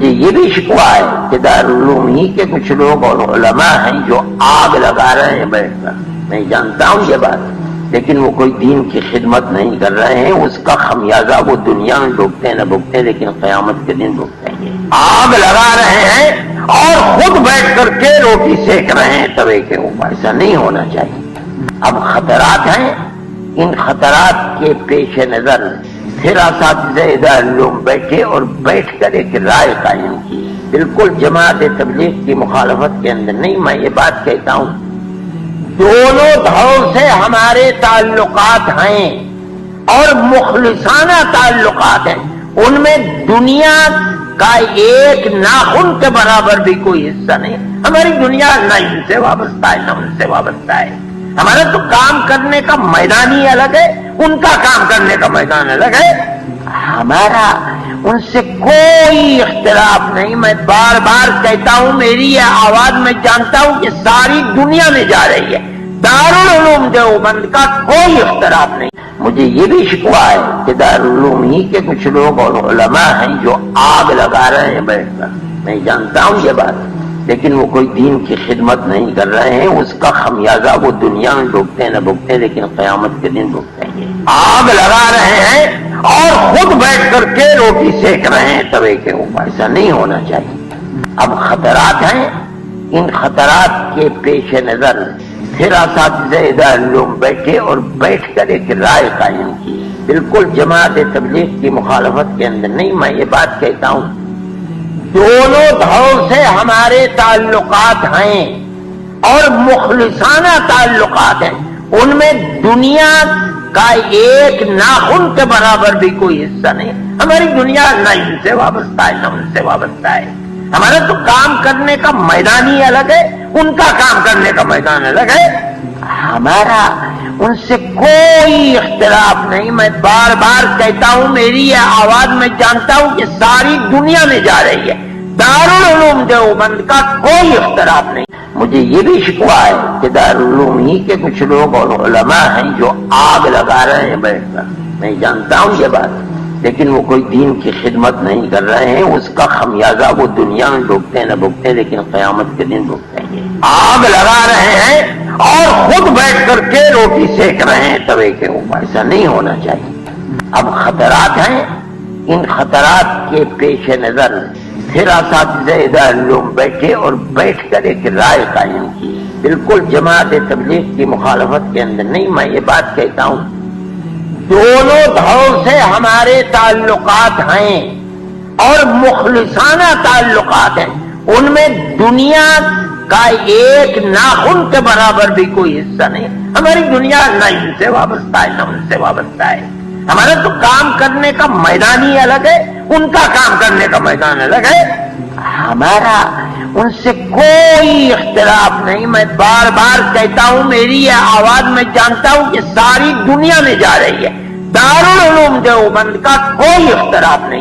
مجھے یہ بھی شکوہ ہے کہ دارالعلوم ہی کے کچھ لوگ اور علماء ہیں جو آگ لگا رہے ہیں بیٹھ کر. میں جانتا ہوں یہ بات، لیکن وہ کوئی دین کی خدمت نہیں کر رہے ہیں. اس کا خمیازہ وہ دنیا میں بھگتے ہیں نہ بھگتے، لیکن قیامت کے دن بھگتیں گے. آگ لگا رہے ہیں اور خود بیٹھ کر کے روٹی سیک رہے ہیں توے کے اوپر. ایسا نہیں ہونا چاہیے. اب خطرات ہیں، ان خطرات کے پیش نظر پھر اساتذہ دارالعلوم بیٹھے اور بیٹھ کر ایک رائے قائم کی. بالکل جماعت تبلیغ کی مخالفت کے اندر نہیں، میں یہ بات کہتا ہوں دونوں دھڑوں سے ہمارے تعلقات ہیں اور مخلصانہ تعلقات ہیں. ان میں دنیا کا ایک ناخن کے برابر بھی کوئی حصہ نہیں. ہماری دنیا نہ ان سے وابستہ ہے نہ ان سے وابستہ ہے. ہمارا تو کام کرنے کا میدان ہی الگ ہے، ان کا کام کرنے کا میدان الگ ہے. ہمارا ان سے کوئی اختلاف نہیں. میں بار بار کہتا ہوں، میری یہ آواز میں جانتا ہوں کہ ساری دنیا میں جا رہی ہے. دارالعلوم دیوبند کا کوئی اختلاف نہیں. مجھے یہ بھی شکوہ ہے کہ دارالعلوم ہی کے کچھ لوگ اور علماء ہیں جو آگ لگا رہے ہیں بیٹھ کر. میں جانتا ہوں یہ بات، لیکن وہ کوئی دین کی خدمت نہیں کر رہے ہیں. اس کا خمیازہ وہ دنیا میں بھگتے نہ بھگتے، لیکن قیامت کے دن بھگتیں گے. آگ لگا رہے ہیں اور خود بیٹھ کر کے روٹی سیک رہے ہیں توے کے اوپر. ایسا نہیں ہونا چاہیے. اب خطرات ہیں، ان خطرات کے پیش نظر پھر اساتذہ دارالعلوم بیٹھے اور بیٹھ کر ایک رائے قائم کی. بالکل جماعت تبلیغ کی مخالفت کے اندر نہیں، میں یہ بات کہتا ہوں دونوں دھڑوں سے ہمارے تعلقات ہیں اور مخلصانہ تعلقات ہیں. ان میں دنیا کا ایک ناخن کے برابر بھی کوئی حصہ نہیں. ہماری دنیا نہ ان سے وابستہ ہے نہ ان سے وابستہ ہے. ہمارا تو کام کرنے کا میدان ہی الگ ہے، ان کا کام کرنے کا میدان الگ ہے. ہمارا ان سے کوئی اختلاف نہیں. میں بار بار کہتا ہوں، میری یہ آواز میں جانتا ہوں کہ ساری دنیا میں جا رہی ہے. دارالعلوم دیوبند کا کوئی اختلاف نہیں. مجھے یہ بھی شکوہ ہے کہ دارالعلوم ہی کے کچھ لوگ اور علماء ہیں جو آگ لگا رہے ہیں بیٹھ کر. میں جانتا ہوں یہ بات، لیکن وہ کوئی دین کی خدمت نہیں کر رہے ہیں. اس کا خمیازہ وہ دنیا میں بھگتے نہ بھگتے، لیکن قیامت کے دن بھگتیں گے. آگ لگا رہے ہیں اور خود بیٹھ کر کے روٹی سیک رہے ہیں توے کے اوپر. ایسا نہیں ہونا چاہیے. اب خطرات ہیں، ان خطرات کے پیش نظر پھر اساتذہ دارالعلوم بیٹھے اور بیٹھ کر ایک رائے قائم کی. بالکل جماعت تبلیغ کی مخالفت کے اندر نہیں، میں یہ بات کہتا ہوں دونوں دھڑوں سے ہمارے تعلقات ہیں اور مخلصانہ تعلقات ہیں. ان میں دنیا کا ایک ناخن کے برابر بھی کوئی حصہ نہیں. ہماری دنیا نہ ان سے وابستہ ہے نہ ان سے وابستہ ہے. ہمارا تو کام کرنے کا میدان ہی الگ ہے، ان کا کام کرنے کا میدان الگ ہے. ہمارا ان سے کوئی اختلاف نہیں. میں بار بار کہتا ہوں، میری یہ آواز میں جانتا ہوں کہ ساری دنیا میں جا رہی ہے. دارالعلوم دیوبند کا کوئی اختلاف نہیں.